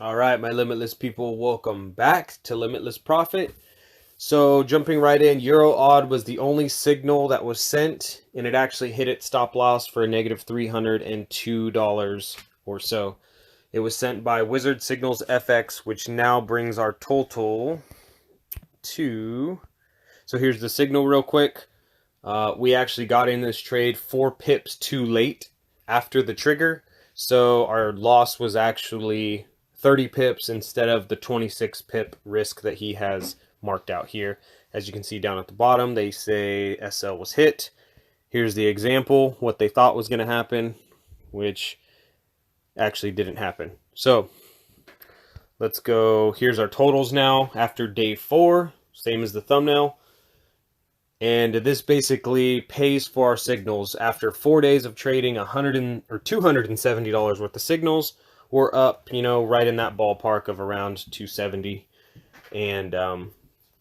All right, my Limitless people, welcome back to Limitless Profit. So jumping right in, Euro odd was the only signal that was sent, and it actually hit its stop loss for a negative $302 or so. It was sent by Wizard Signals FX, which now brings our total to... So here's the signal real quick. We actually got in this trade 4 pips too late after the trigger. So our loss was actually 30 pips instead of the 26 pip risk that he has marked out here. As you can see down at the bottom, they say SL was hit. Here's the example, what they thought was going to happen, which actually didn't happen. So let's go. Here's our totals now after day 4, same as the thumbnail. And this basically pays for our signals. After 4 days of trading $270 worth of signals, we're up, right in that ballpark of around 270. And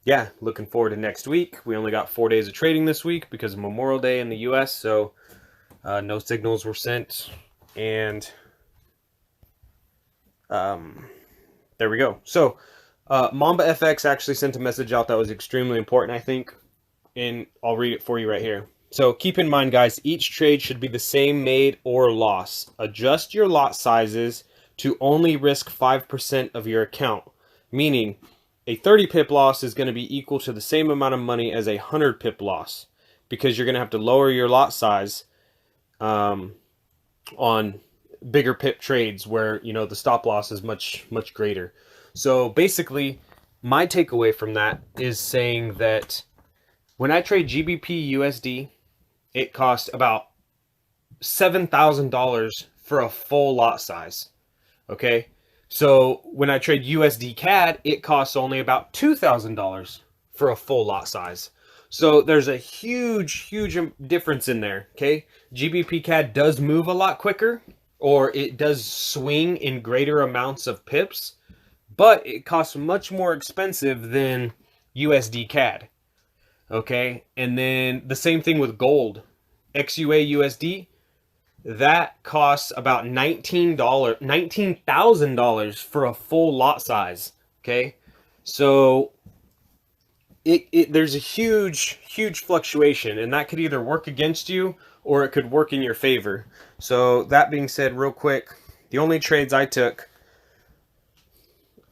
yeah, looking forward to next week. We only got 4 days of trading this week because of Memorial Day in the US, so no signals were sent. And there we go. So Mamba FX actually sent a message out that was extremely important, I think. And I'll read it for you right here. So keep in mind, guys, each trade should be the same made or loss. Adjust your lot sizes to only risk 5% of your account, meaning a 30 pip loss is going to be equal to the same amount of money as a 100 pip loss, because you're going to have to lower your lot size on bigger pip trades where, the stop loss is much greater. So basically, my takeaway from that is saying that when I trade GBP USD, it costs about $7,000 for a full lot size. Okay, so when I trade USD CAD, it costs only about $2,000 for a full lot size. So there's a huge difference in there. Okay, GBP CAD does move a lot quicker, or it does swing in greater amounts of pips, but it costs much more expensive than USD CAD. Okay, and then the same thing with gold. XUA USD, that costs about $19,000 for a full lot size. Okay, so there's a huge fluctuation, and that could either work against you or it could work in your favor. So that being said, real quick, the only trades I took,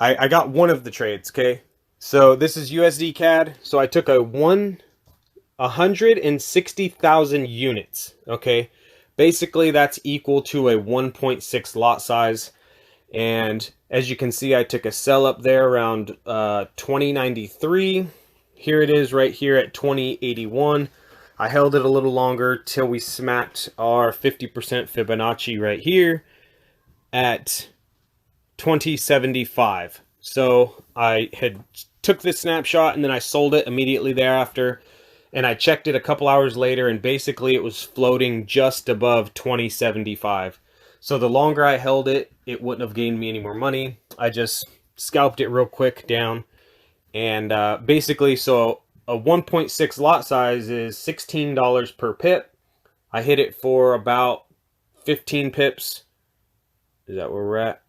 I got one of the trades. Okay, so this is USD CAD. So I took 160,000 units. Okay, basically that's equal to a 1.6 lot size. And as you can see, I took a sell up there around 2093. Here it is right here at 2081. I held it a little longer till we smacked our 50% Fibonacci right here at 2075. So I had took this snapshot and then I sold it immediately thereafter, and I checked it a couple hours later, and basically it was floating just above 2075. So the longer I held it, it wouldn't have gained me any more money. I just scalped it real quick down, and basically, so a 1.6 lot size is $16 per pip. I hit it for about 15 pips. Is that where we're at?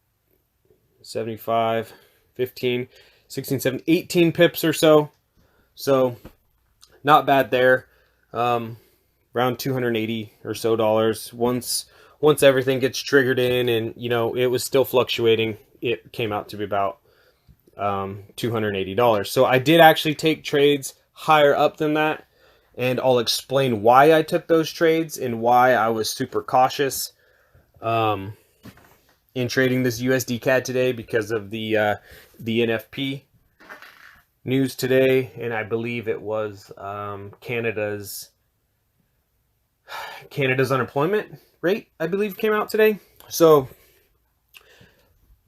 75, 15, 16, 17, 18 pips or so. So not bad there. Around $280 or so dollars. Once everything gets triggered in, and it was still fluctuating, it came out to be about $280. So I did actually take trades higher up than that, and I'll explain why I took those trades and why I was super cautious in trading this USD CAD today because of the NFP news today, and I believe it was Canada's unemployment rate, I believe, came out today. So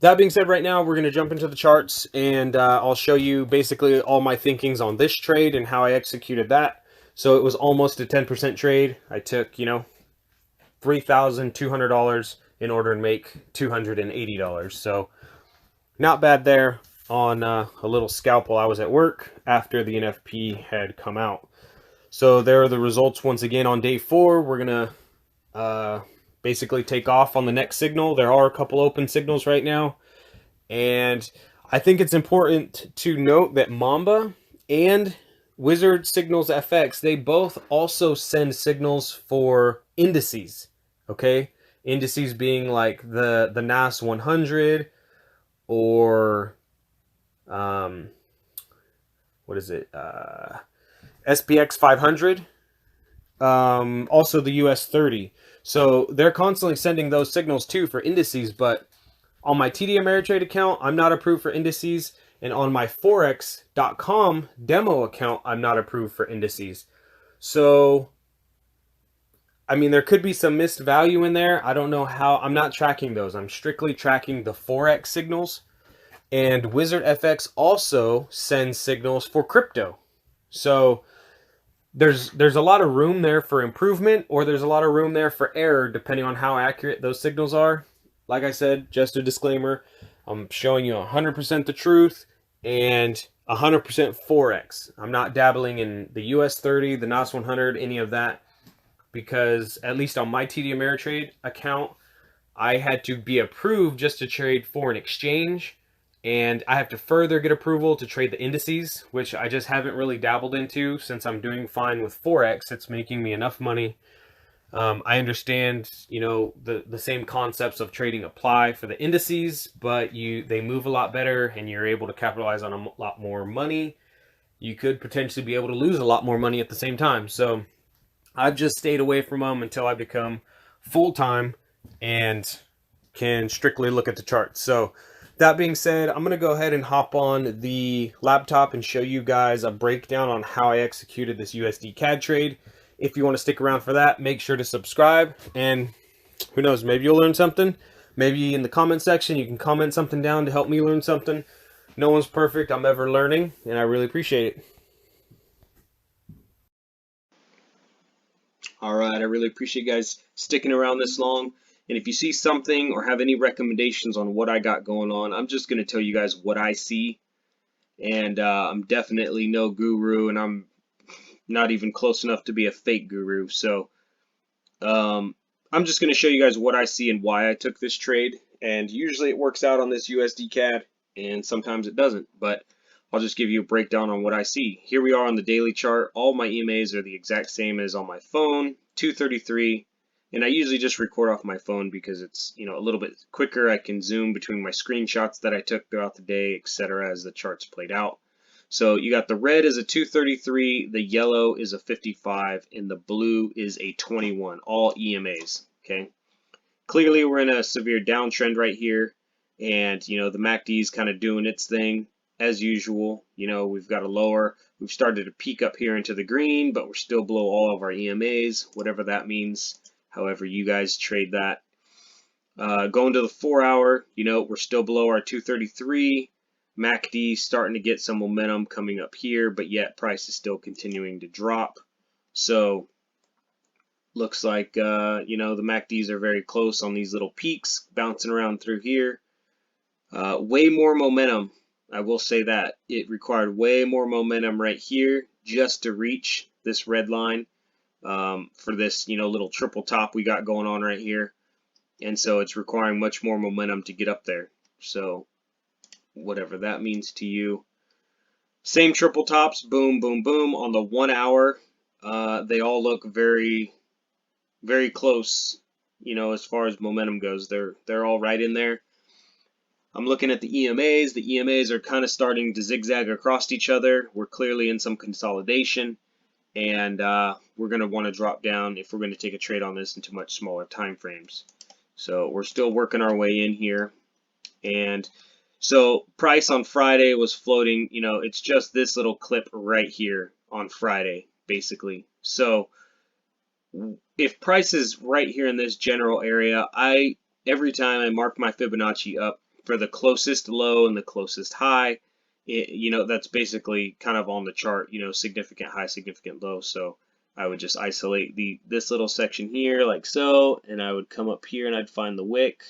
that being said, right now we're going to jump into the charts, and I'll show you basically all my thinkings on this trade and how I executed that. So it was almost a 10% trade. I took, $3,200 in order to make $280. So not bad there on a little scalp while I was at work after the NFP had come out. So there are the results once again on day 4. We're going to basically take off on the next signal. There are a couple open signals right now, And I think it's important to note that Mamba and Wizard Signals FX, they both also send signals for indices. Okay, indices being like the NAS 100 or what is it? SPX 500. Also the US 30. So they're constantly sending those signals too for indices, but on my TD Ameritrade account, I'm not approved for indices. And on my forex.com demo account, I'm not approved for indices. So, I mean, there could be some missed value in there. I don't know how. I'm not tracking those. I'm strictly tracking the forex signals. And Wizard FX also sends signals for crypto. So there's a lot of room there for improvement, or there's a lot of room there for error depending on how accurate those signals are. Like I said, just a disclaimer, I'm showing you 100% the truth and 100% forex. I'm not dabbling in the US 30, the NAS 100, any of that, because at least on my TD Ameritrade account, I had to be approved just to trade foreign exchange, and I have to further get approval to trade the indices, which I just haven't really dabbled into since I'm doing fine with forex. It's making me enough money. I understand, the same concepts of trading apply for the indices, but they move a lot better, and you're able to capitalize on a lot more money. You could potentially be able to lose a lot more money at the same time. So I've just stayed away from them until I become full-time and can strictly look at the charts. So that being said, I'm going to go ahead and hop on the laptop and show you guys a breakdown on how I executed this USD CAD trade. If you want to stick around for that, make sure to subscribe, and who knows, maybe you'll learn something. Maybe in the comment section you can comment something down to help me learn something. No one's perfect. I'm ever learning, and I really appreciate it. All right, I really appreciate you guys sticking around this long. And if you see something or have any recommendations on what I got going on, I'm just going to tell you guys what I see. And I'm definitely no guru, and I'm not even close enough to be a fake guru. So I'm just going to show you guys what I see and why I took this trade. And usually it works out on this USD CAD, and sometimes it doesn't. But I'll just give you a breakdown on what I see. Here we are on the daily chart. All my EMAs are the exact same as on my phone, 233. And I usually just record off my phone because it's a little bit quicker. I can zoom between my screenshots that I took throughout the day, etc., as the charts played out. So you got the red is a 233, the yellow is a 55, and the blue is a 21, all EMAs, okay? Clearly we're in a severe downtrend right here, and the MACD is kind of doing its thing as usual. We've got a lower, we've started to peak up here into the green, but we're still below all of our EMAs, whatever that means, however you guys trade that. Going to the 4 hour, we're still below our 233. MACD starting to get some momentum coming up here, but yet price is still continuing to drop. So looks like the MACDs are very close on these little peaks, bouncing around through here. Way more momentum, I will say that. It required way more momentum right here just to reach this red line for this little triple top we got going on right here. And so it's requiring much more momentum to get up there. So whatever that means to you. Same triple tops, boom, boom, boom. On the 1 hour, they all look very, very close, as far as momentum goes. They're all right in there. I'm looking at the EMAs. The EMAs are kind of starting to zigzag across each other. We're clearly in some consolidation, and we're going to want to drop down if we're going to take a trade on this into much smaller time frames. So we're still working our way in here. And so price on Friday was floating, it's just this little clip right here on Friday, basically. So if price is right here in this general area, every time I mark my Fibonacci up for the closest low and the closest high, that's basically kind of on the chart, significant high, significant low. So I would just isolate this little section here like so, and I would come up here and I'd find the wick.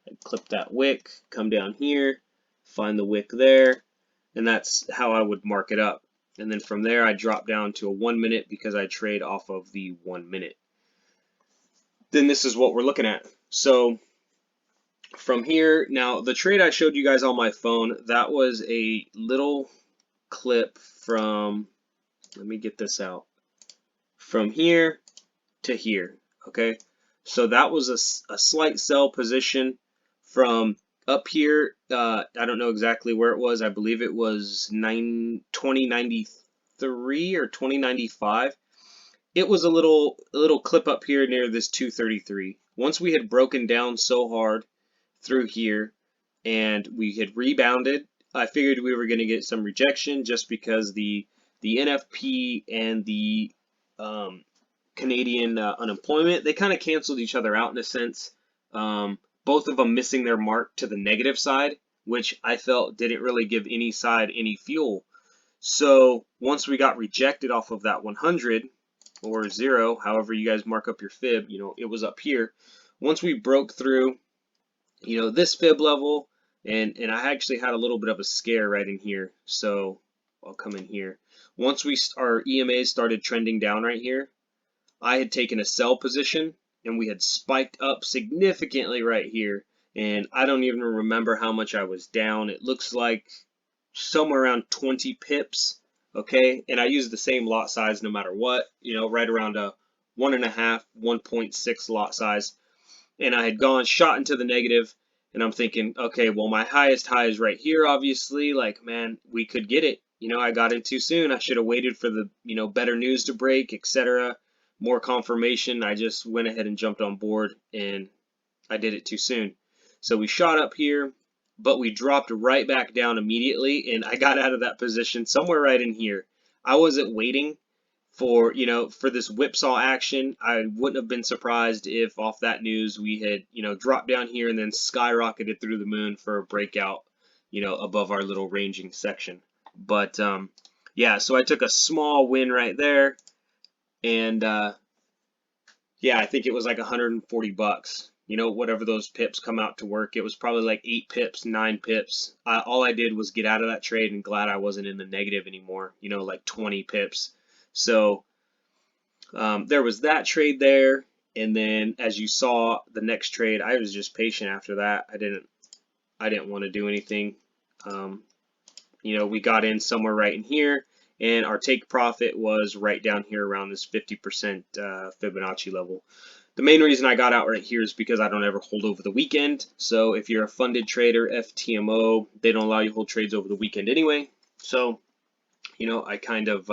I'd clip that wick, come down here, find the wick there, and that's how I would mark it up. And then from there I drop down to a 1 minute because I trade off of the 1 minute. Then this is what we're looking at. So From here, now the trade I showed you guys on my phone, that was a little clip from, let me get this out, from here to here, okay? So that was a slight sell position from up here. I don't know exactly where it was. I believe it was 2093 or 2095. It was a little clip up here near this 233. Once we had broken down so hard through here and we had rebounded, I figured we were going to get some rejection just because the NFP and the um, Canadian unemployment, they kind of canceled each other out in a sense. Both of them missing their mark to the negative side, which I felt didn't really give any side any fuel. So once we got rejected off of that 100 or 0, however you guys mark up your fib, it was up here. Once we broke through, this fib level, and I actually had a little bit of a scare right in here. So I'll come in here. Once our EMAs started trending down right here, I had taken a sell position and we had spiked up significantly right here. And I don't even remember how much I was down. It looks like somewhere around 20 pips. Okay. And I used the same lot size no matter what, right around a 1.5, 1.6 lot size. And I had shot into the negative, and I'm thinking, okay, well, my highest high is right here, obviously. Like, man, we could get it. I got in too soon. I should have waited for the, better news to break, etc. More confirmation. I just went ahead and jumped on board, and I did it too soon. So we shot up here, but we dropped right back down immediately, and I got out of that position somewhere right in here. I wasn't waiting for this whipsaw action. I wouldn't have been surprised if off that news we had, dropped down here and then skyrocketed through the moon for a breakout, above our little ranging section. But yeah, so I took a small win right there, and yeah, I think it was like 140 bucks. Whatever those pips come out to work, it was probably like 8 pips, 9 pips. All I did was get out of that trade and glad I wasn't in the negative anymore, like 20 pips. So there was that trade there, and then as you saw, the next trade, I was just patient after that. I didn't want to do anything. We got in somewhere right in here, and our take profit was right down here around this 50% Fibonacci level. The main reason I got out right here is because I don't ever hold over the weekend. So if you're a funded trader, FTMO, they don't allow you to hold trades over the weekend anyway. So, I kind of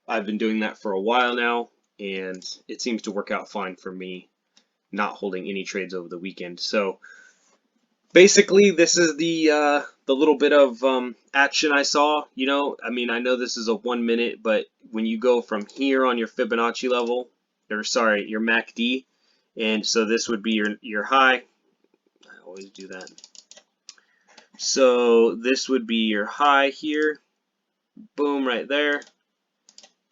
I've been doing that for a while now, and it seems to work out fine for me, not holding any trades over the weekend. So basically, this is the little bit of action I saw. I know this is a 1 minute, but when you go from here on your Fibonacci level, or sorry, your MACD, and so this would be your high. I always do that. So this would be your high here. Boom, right there.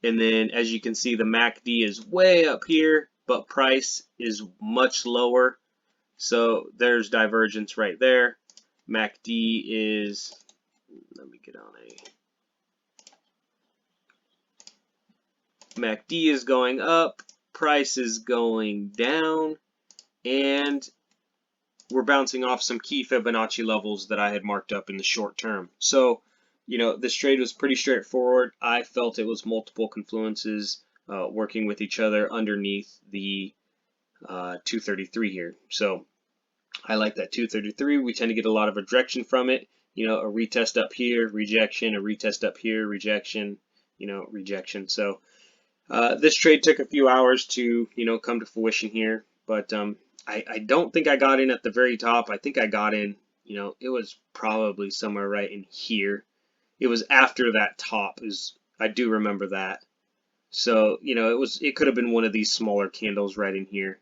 And then as you can see, the MACD is way up here, but price is much lower. So there's divergence right there. MACD is, let me get on MACD is going up, price is going down, and we're bouncing off some key Fibonacci levels that I had marked up in the short term. So, this trade was pretty straightforward. I felt it was multiple confluences working with each other underneath the 233 here. So I like that 233. We tend to get a lot of rejection from it. A retest up here, rejection, a retest up here, rejection, rejection. So this trade took a few hours to, come to fruition here, but I don't think I got in at the very top. I think I got in, it was probably somewhere right in here. It was after that top, I do remember that. So, it could have been one of these smaller candles right in here.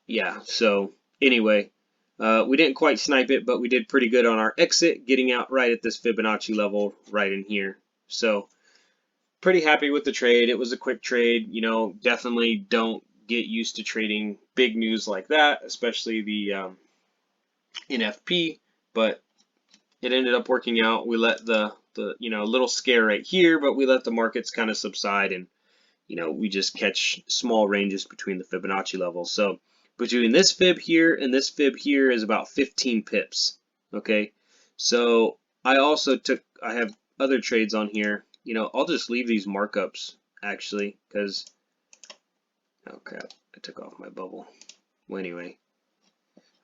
Yeah, so anyway, we didn't quite snipe it, but we did pretty good on our exit, getting out right at this Fibonacci level right in here. So pretty happy with the trade. It was a quick trade. Definitely don't get used to trading big news like that, especially the NFP, but it ended up working out. We let the little scare right here, but we let the markets kind of subside, and we just catch small ranges between the Fibonacci levels. So Between this fib here and this fib here is about 15 pips. Okay, so I have other trades on here. You know, I'll just leave these markups actually, because, oh crap, I took off my bubble. Well, anyway,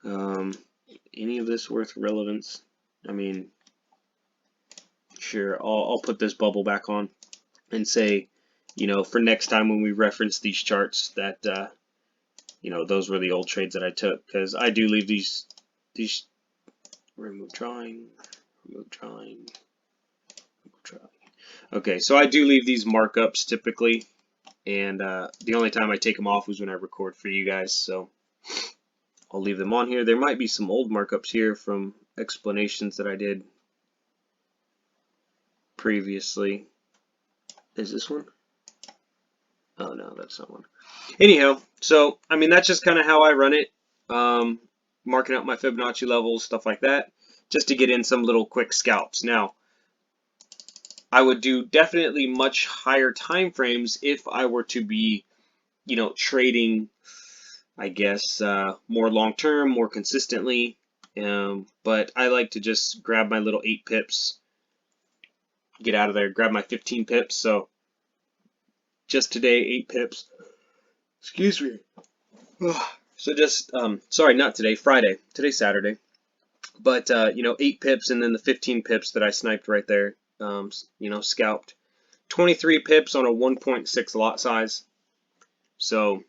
any of this worth relevance? I mean, sure, I'll put this bubble back on and say, you know, for next time when we reference these charts that, you know, those were the old trades that I took, because I do leave these remove drawing, remove drawing, remove drawing. Okay, so I do leave these markups typically, and the only time I take them off is when I record for you guys, so I'll leave them on here. There might be some old markups here from explanations that I did previously. Is this one? Oh no, that's not one. Anyhow, so I mean, that's just kind of how I run it, marking out my Fibonacci levels, stuff like that, just to get in some little quick scalps. Now, I would do definitely much higher time frames if I were to be, you know, trading, I guess, more long term, more consistently. But I like to just grab my little 8 pips, get out of there, grab my 15 pips. So just today, 8 pips. Excuse me. So just, sorry, not today, Friday. Today's Saturday. But, you know, 8 pips and then the 15 pips that I sniped right there, you know, scalped. 23 pips on a 1.6 lot size. So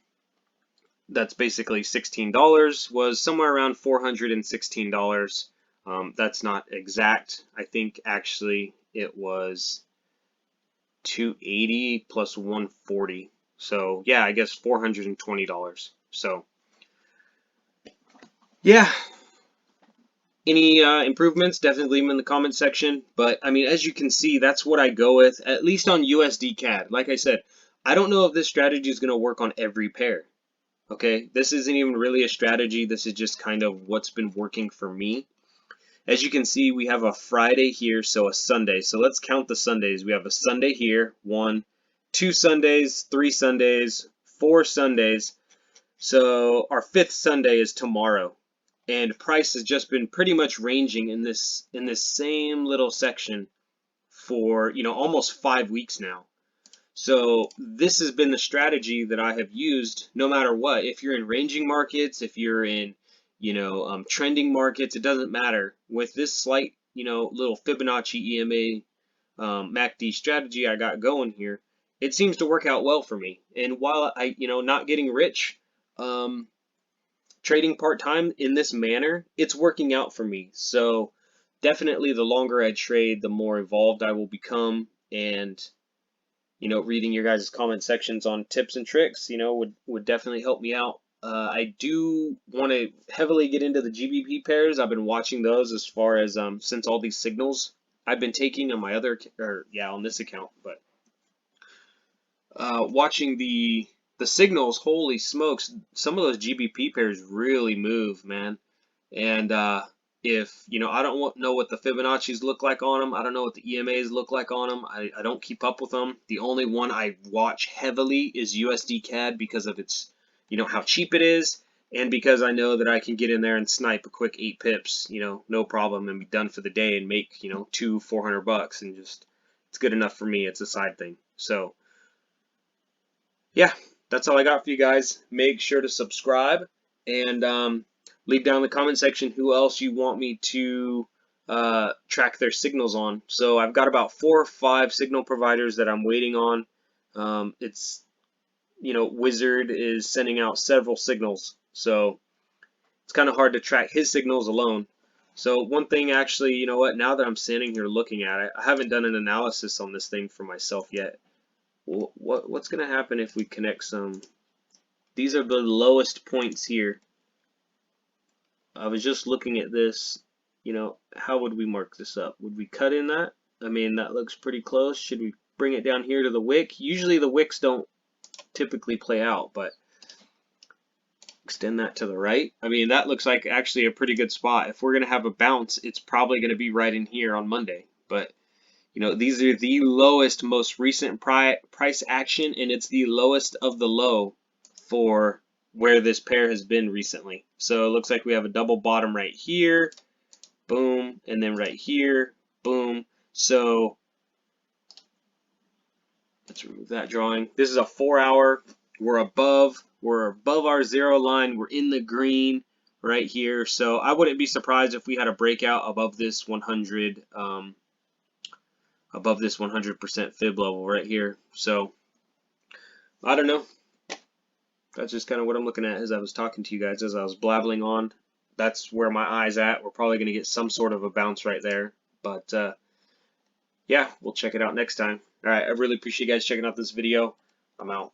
that's basically $16, was somewhere around $416. That's not exact. I think actually it was 280 plus 140. So yeah, I guess $420. So yeah, any improvements, definitely leave them in the comment section. But I mean, as you can see, that's what I go with, at least on USD CAD. Like I said, I don't know if this strategy is going to work on every pair. Okay, this isn't even really a strategy. This is just kind of what's been working for me. As you can see, we have a Friday here, so a Sunday. So let's count the Sundays. We have a Sunday here, 1, 2 Sundays, 3 Sundays, 4 Sundays. So our 5th Sunday is tomorrow. And price has just been pretty much ranging in this same little section for, you know, almost 5 weeks now. So this has been the strategy that I have used no matter what. If you're in ranging markets, if you're in, you know, trending markets, it doesn't matter. With this slight, you know, little Fibonacci EMA MACD strategy I got going here, it seems to work out well for me. And while I, you know, not getting rich, trading part-time in this manner, it's working out for me. So definitely the longer I trade, the more evolved I will become, and you know, reading your guys' comment sections on tips and tricks, you know, would definitely help me out. I do want to heavily get into the GBP pairs. I've been watching those as far as since all these signals I've been taking on my other, or yeah, on this account, but watching the signals, holy smokes, some of those GBP pairs really move, man. And if, you know, I don't know what the Fibonacci's look like on them. I don't know what the EMAs look like on them. I don't keep up with them. The only one I watch heavily is USD CAD because of its, you know, how cheap it is, and because I know that I can get in there and snipe a quick 8 pips, you know, no problem, and be done for the day and make, you know, $400 and just, it's good enough for me. It's a side thing. So yeah, that's all I got for you guys. Make sure to subscribe and leave down in the comment section who else you want me to track their signals on. So I've got about 4 or 5 signal providers that I'm waiting on. It's, you know, Wizard is sending out several signals, so it's kind of hard to track his signals alone. So one thing actually, you know what, now that I'm standing here looking at it, I haven't done an analysis on this thing for myself yet. What's going to happen if we connect some? These are the lowest points here. I was just looking at this, you know, how would we mark this up? Would we cut in that? I mean, that looks pretty close. Should we bring it down here to the wick? Usually the wicks don't typically play out, but extend that to the right. I mean, that looks like actually a pretty good spot. If we're going to have a bounce, it's probably going to be right in here on Monday. But you know, these are the lowest, most recent price action, and it's the lowest of the low for where this pair has been recently. So it looks like we have a double bottom right here, boom, and then right here, boom. So let's remove that drawing. This is a 4 hour. We're above our zero line. We're in the green right here. So I wouldn't be surprised if we had a breakout above this 100% fib level right here. So I don't know. That's just kind of what I'm looking at as I was talking to you guys, as I was blabbling on. That's where my eye's at. We're probably going to get some sort of a bounce right there. But yeah, we'll check it out next time. All right, I really appreciate you guys checking out this video. I'm out.